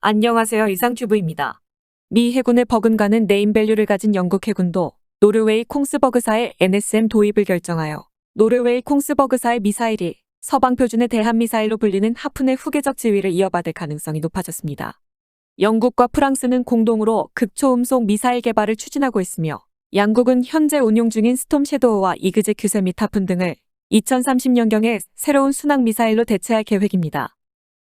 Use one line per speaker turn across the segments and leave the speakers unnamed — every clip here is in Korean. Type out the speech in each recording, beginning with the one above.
안녕하세요. 이상튜브입니다. 미 해군의 버금가는 네임밸류를 가진 영국 해군도 노르웨이 콩스버그사의 NSM 도입을 결정하여 노르웨이 콩스버그사의 미사일이 서방 표준의 대한미사일로 불리는 하푼의 후계적 지위를 이어받을 가능성이 높아졌습니다. 영국과 프랑스는 공동으로 극초음속 미사일 개발을 추진하고 있으며 양국은 현재 운용 중인 스톰 섀도우와 이그제 큐세 및 하푼 등을 2030년경에 새로운 순항 미사일로 대체할 계획입니다.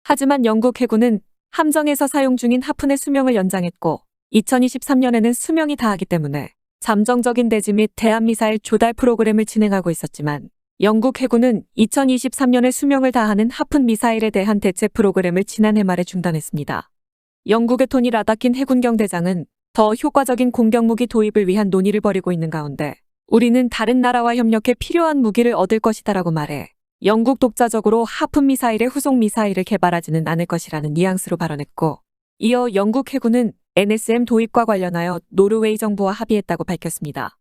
하지만 영국 해군은 함정에서 사용 중인 하푼의 수명을 연장했고 2023년에는 수명이 다하기 때문에 잠정적인 대지 및 대한미사일 조달 프로그램을 진행하고 있었지만 영국 해군은 2023년에 수명을 다하는 하푼 미사일에 대한 대체 프로그램을 지난해 말에 중단했습니다. 영국의 토니 라다킨 해군경 대장은 더 효과적인 공격무기 도입을 위한 논의를 벌이고 있는 가운데 우리는 다른 나라와 협력해 필요한 무기를 얻을 것이다라고 말해 영국 독자적으로 하푼 미사일의 후속 미사일을 개발하지는 않을 것이라는 뉘앙스로 발언했고, 이어 영국 해군은 NSM 도입과 관련하여 노르웨이 정부와 합의했다고 밝혔습니다.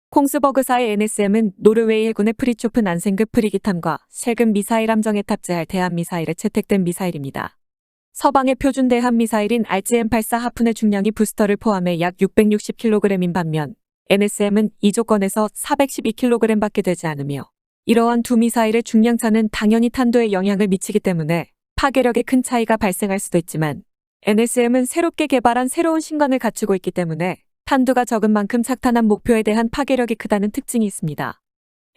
콩스버그사의 NSM은 노르웨이 해군의 프리초프 난센급 프리기탐과 세금 미사일 함정에 탑재할 대한미사일에 채택된 미사일입니다. 서방의 표준 대한미사일인 RGM-84 하푼의 중량이 부스터를 포함해 약 660kg인 반면 NSM은 이 조건에서 412kg밖에 되지 않으며 이러한 두 미사일의 중량차는 당연히 탄도에 영향을 미치기 때문에 파괴력에 큰 차이가 발생할 수도 있지만 NSM은 새롭게 개발한 새로운 신관을 갖추고 있기 때문에 탄두가 적은 만큼 착탄한 목표에 대한 파괴력이 크다는 특징이 있습니다.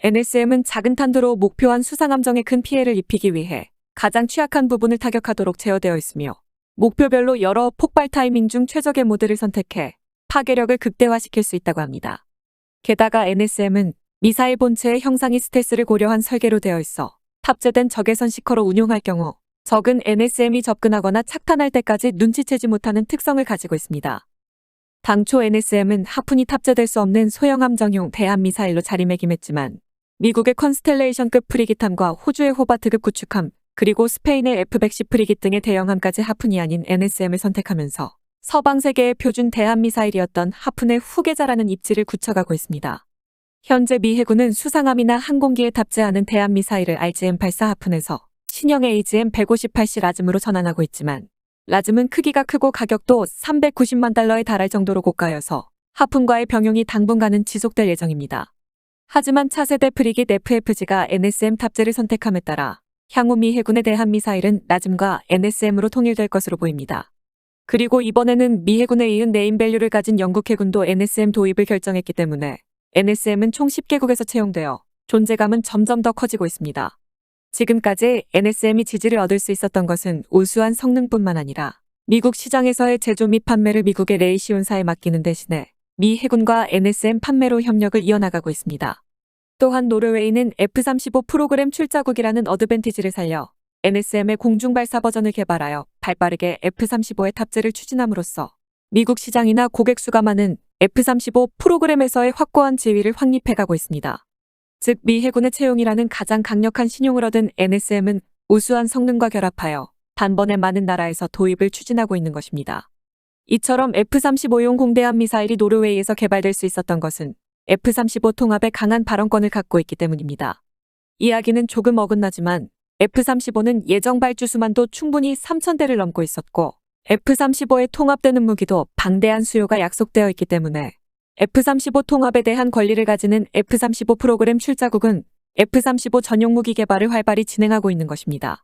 NSM은 작은 탄두로 목표한 수상함정에 큰 피해를 입히기 위해 가장 취약한 부분을 타격하도록 제어되어 있으며 목표별로 여러 폭발 타이밍 중 최적의 모드를 선택해 파괴력을 극대화시킬 수 있다고 합니다. 게다가 NSM은 미사일 본체의 형상이 스텔스를 고려한 설계로 되어 있어 탑재된 적외선 시커로 운용할 경우 적은 NSM이 접근하거나 착탄할 때까지 눈치채지 못하는 특성을 가지고 있습니다. 당초 NSM은 하푼이 탑재될 수 없는 소형 함정용 대한미사일로 자리매김했지만 미국의 컨스텔레이션급 프리기탐과 호주의 호바트급 구축함 그리고 스페인의 F-110 프리깃 등의 대형함까지 하푼이 아닌 NSM을 선택하면서 서방 세계의 표준 대한미사일이었던 하푼의 후계자라는 입지를 굳혀가고 있습니다. 현재 미 해군은 수상함이나 항공기에 탑재하는 대한미사일을 RGM-84 하푼에서 신형 AGM-158C 라즘으로 전환하고 있지만 라즘은 크기가 크고 가격도 390만 달러에 달할 정도로 고가여서 하푼과의 병용이 당분간은 지속될 예정입니다. 하지만 차세대 프리깃 FFG가 NSM 탑재를 선택함에 따라 향후 미 해군의 대한미사일은 라즘과 NSM으로 통일될 것으로 보입니다. 그리고 이번에는 미 해군에 이은 네임밸류를 가진 영국 해군도 NSM 도입을 결정했기 때문에 NSM은 총 10개국에서 채용되어 존재감은 점점 더 커지고 있습니다. 지금까지 NSM이 지지를 얻을 수 있었던 것은 우수한 성능뿐만 아니라 미국 시장에서의 제조 및 판매를 미국의 레이시온사에 맡기는 대신에 미 해군과 NSM 판매로 협력을 이어나가고 있습니다. 또한 노르웨이는 F-35 프로그램 출자국이라는 어드밴티지를 살려 NSM의 공중발사 버전을 개발하여 발빠르게 F-35의 탑재를 추진함으로써 미국 시장이나 고객 수가 많은 F-35 프로그램에서의 확고한 지위를 확립해가고 있습니다. 즉, 미 해군의 채용이라는 가장 강력한 신용을 얻은 NSM은 우수한 성능과 결합하여 단번에 많은 나라에서 도입을 추진하고 있는 것입니다. 이처럼 F-35용 공대함 미사일이 노르웨이에서 개발될 수 있었던 것은 F-35 통합의 강한 발언권을 갖고 있기 때문입니다. 이야기는 조금 어긋나지만 F-35는 예정 발주수만도 충분히 3,000대를 넘고 있었고 F-35에 통합되는 무기도 방대한 수요가 약속되어 있기 때문에 F-35 통합에 대한 권리를 가지는 F-35 프로그램 출자국은 F-35 전용 무기 개발을 활발히 진행하고 있는 것입니다.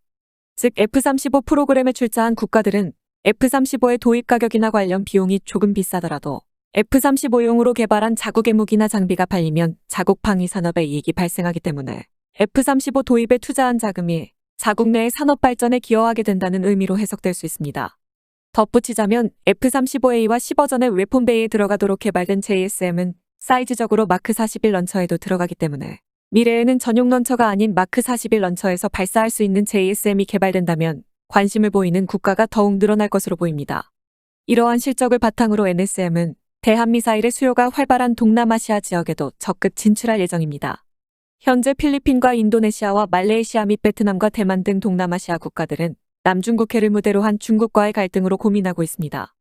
즉 F-35 프로그램에 출자한 국가들은 F-35의 도입 가격이나 관련 비용이 조금 비싸더라도 F-35용으로 개발한 자국의 무기나 장비가 팔리면 자국 방위 산업에 이익이 발생하기 때문에 F-35 도입에 투자한 자금이 자국 내의 산업 발전에 기여하게 된다는 의미로 해석될 수 있습니다. 덧붙이자면 F-35A와 10버전의 웨폰베이에 들어가도록 개발된 JSM은 사이즈적으로 마크 41 런처에도 들어가기 때문에 미래에는 전용 런처가 아닌 마크 41 런처에서 발사할 수 있는 JSM이 개발된다면 관심을 보이는 국가가 더욱 늘어날 것으로 보입니다. 이러한 실적을 바탕으로 NSM은 대한미사일의 수요가 활발한 동남아시아 지역에도 적극 진출할 예정입니다. 현재 필리핀과 인도네시아와 말레이시아 및 베트남과 대만 등 동남아시아 국가들은 남중국해를 무대로 한 중국과의 갈등으로 고민하고 있습니다.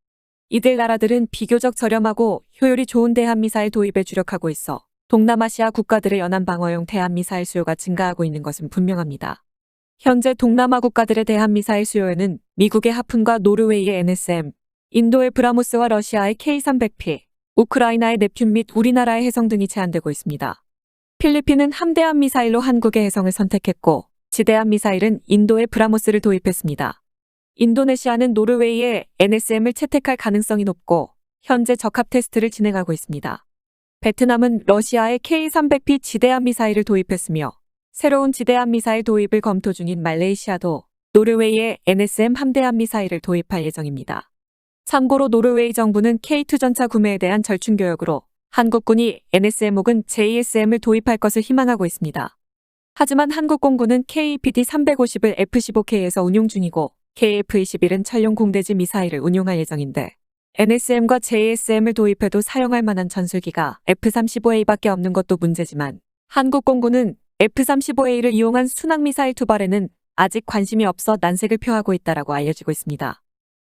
이들 나라들은 비교적 저렴하고 효율이 좋은 대한미사일 도입에 주력하고 있어 동남아시아 국가들의 연안 방어용 대한미사일 수요가 증가하고 있는 것은 분명합니다. 현재 동남아 국가들의 대한미사일 수요에는 미국의 하푼과 노르웨이의 NSM, 인도의 브라모스와 러시아의 K300P, 우크라이나의 넵튠 및 우리나라의 해성 등이 제한되고 있습니다. 필리핀은 함대함 미사일로 한국의 해성을 선택했고 지대함 미사일은 인도의 브라모스를 도입했습니다. 인도네시아는 노르웨이의 NSM을 채택할 가능성이 높고 현재 적합 테스트를 진행하고 있습니다. 베트남은 러시아의 K300P 지대함 미사일을 도입했으며 새로운 지대함 미사일 도입을 검토 중인 말레이시아도 노르웨이의 NSM 함대함 미사일을 도입할 예정입니다. 참고로 노르웨이 정부는 K2 전차 구매에 대한 절충 교역으로 한국군이 NSM 혹은 JSM을 도입할 것을 희망하고 있습니다. 하지만 한국 공군은 KPD-350을 F-15K에서 운용 중이고 KF-21은 천룡 공대지 미사일을 운용할 예정인데 NSM과 JSM을 도입해도 사용할 만한 전술기가 F-35A밖에 없는 것도 문제지만 한국 공군은 F-35A를 이용한 순항미사일 투발에는 아직 관심이 없어 난색을 표하고 있다고 알려지고 있습니다.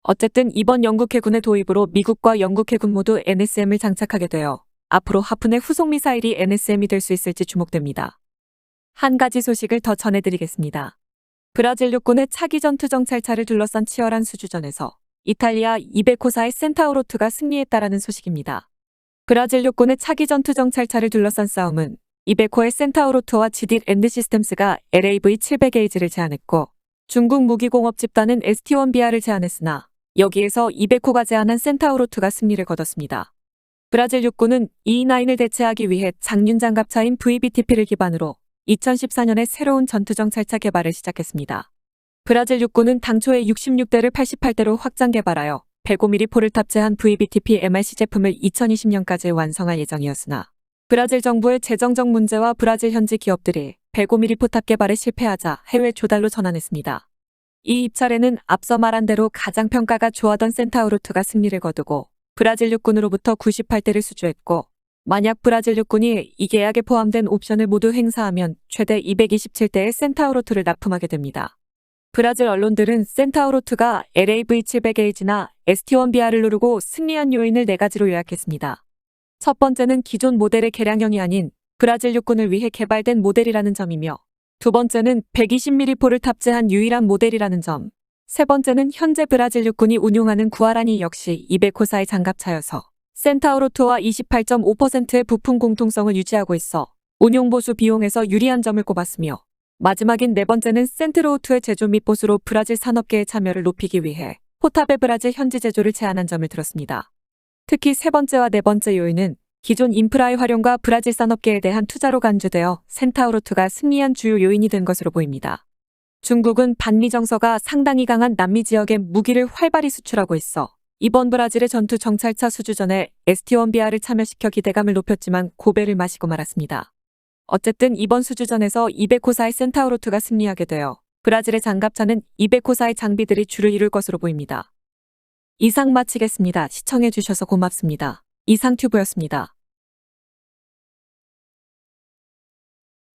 어쨌든 이번 영국 해군의 도입으로 미국과 영국 해군 모두 NSM을 장착하게 되어 앞으로 하푼의 후속 미사일이 NSM이 될 수 있을지 주목됩니다. 한 가지 소식을 더 전해드리겠습니다. 브라질 육군의 차기 전투 정찰차를 둘러싼 치열한 수주전에서 이탈리아 200호사의 센타우로2가 승리했다라는 소식입니다. 브라질 육군의 차기 전투 정찰차를 둘러싼 싸움은 200호의 센타우로2와 지딕 앤드 시스템스가 LAV-700A를 제안했고 중국 무기공업 집단은 ST-1BR을 제안했으나 여기에서 200호가 제안한 센타우로2가 승리를 거뒀습니다. 브라질 육군은 E9을 대체하기 위해 장륜 장갑차인 VBTP를 기반으로 2014년에 새로운 전투정찰차 개발을 시작했습니다. 브라질 육군은 당초에 66대를 88대로 확장 개발하여 105mm 포를 탑재한 VBTP MRC 제품을 2020년까지 완성할 예정이었으나 브라질 정부의 재정적 문제와 브라질 현지 기업들이 105mm 포탑 개발에 실패하자 해외 조달로 전환했습니다. 이 입찰에는 앞서 말한 대로 가장 평가가 좋아던 센타우로2가 승리를 거두고 브라질 육군으로부터 98대를 수주했고 만약 브라질 육군이 이 계약에 포함된 옵션을 모두 행사하면 최대 227대의 센타우로2를 납품하게 됩니다. 브라질 언론들은 센타우로2가 LAV-700A나 ST-1BR을 누르고 승리한 요인을 4가지로 요약했습니다. 첫 번째는 기존 모델의 개량형이 아닌 브라질 육군을 위해 개발된 모델이라는 점이며 두 번째는 120mm 포를 탑재한 유일한 모델이라는 점, 세 번째는 현재 브라질 육군이 운용하는 구아라니 역시 200호사의 장갑차여서 센타우로2와 28.5%의 부품 공통성을 유지하고 있어 운용 보수 비용에서 유리한 점을 꼽았으며 마지막인 네 번째는 센트로2의 제조 및 보수로 브라질 산업계의 참여를 높이기 위해 포탑의 브라질 현지 제조를 제안한 점을 들었습니다. 특히 세 번째와 네 번째 요인은 기존 인프라의 활용과 브라질 산업계에 대한 투자로 간주되어 센타우로2가 승리한 주요 요인이 된 것으로 보입니다. 중국은 반미 정서가 상당히 강한 남미 지역에 무기를 활발히 수출하고 있어 이번 브라질의 전투 정찰차 수주전에 ST-1BR을 참여시켜 기대감을 높였지만 고배를 마시고 말았습니다. 어쨌든 이번 수주전에서 200호사의 센타우로2가 승리하게 되어 브라질의 장갑차는 200호사의 장비들이 주를 이룰 것으로 보입니다. 이상 마치겠습니다. 시청해주셔서 고맙습니다. 이상튜브였습니다.